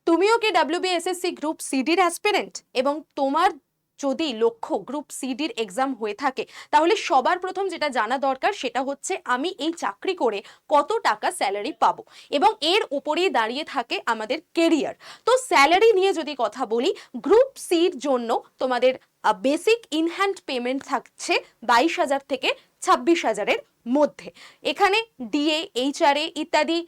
তুমিও কি WBSSC group সিডির aspirant এবং তোমার যদি লক্ষ্য গ্রুপ সিডির এক্সাম হয়ে থাকে, তাহলে সবার প্রথম যেটা জানা দরকার সেটা হচ্ছে আমি এই চাকরি করে কত টাকা স্যালারি পাবো, এবং এর উপরেই দাঁড়িয়ে থাকে আমাদের কেরিয়ার। তো স্যালারি নিয়ে যদি কথা বলি, গ্রুপ সির জন্য তোমাদের বেসিক ইন হ্যান্ড পেমেন্ট থাকছে 22,000 থেকে 26,000-এর মধ্যে। এখানে ডিএ, এইচআরএ ইত্যাদি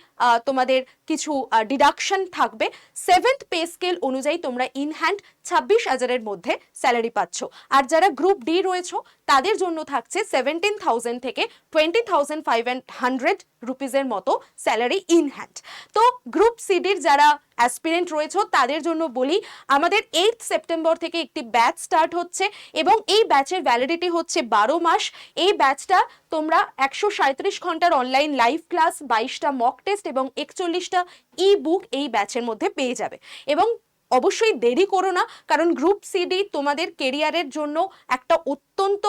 তোমাদের কিছু ডিডাকশন থাকবে। 7th পে স্কেল অনুযায়ী তোমরা ইন হ্যান্ড 26,000-এর মধ্যে স্যালারি পাচ্ছ। আর যারা গ্রুপ ডি রয়েছে তাদের জন্য থাকছে 17,000 থেকে 20,500 রুপিজের মতো স্যালারি ইন হ্যান্ড। তো গ্রুপ সিডির যারা অ্যাসপিরেন্ট রয়েছে তাদের জন্য বলি, আমাদের 8 সেপ্টেম্বর থেকে একটি ব্যাচ স্টার্ট হচ্ছে এবং এই ব্যাচের ভ্যালিডিটি হচ্ছে 12 মাস। এই ব্যাচটা তোমরা 137 ঘন্টার অনলাইন লাইভ ক্লাস, 22টা মক টেস্ট এবং 41টা ই বুক এই ব্যাচের মধ্যে পেয়ে যাবে। এবং অবশ্যই দেরি করো না, কারণ গ্রুপ সিডি তোমাদের কেরিয়ারের জন্য একটা অত্যন্ত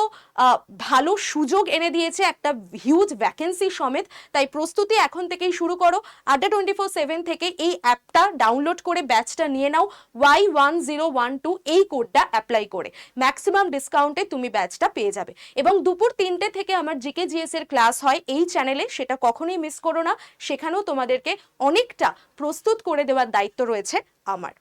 ভালো সুযোগ এনে দিয়েছে, একটা হিউজ ভ্যাকেন্সি সমেত। তাই প্রস্তুতি এখন থেকেই শুরু করো। আড্ডা 24/7 থেকে এই অ্যাপটা ডাউনলোড করে ব্যাচটা নিয়ে নাও Y1012 এই কোডটা অ্যাপ্লাই করে। ম্যাক্সিমাম ডিসকাউন্টে তুমি ব্যাচটা পেয়ে যাবে। এবং দুপুর 3টে থেকে আমার জিকে জিএস এর ক্লাস হয় এই চ্যানেলে, সেটা কখনোই মিস করো না। সেখানেও তোমাদেরকে অনেকটা প্রস্তুত করে দেওয়ার দায়িত্ব রয়েছে আমার।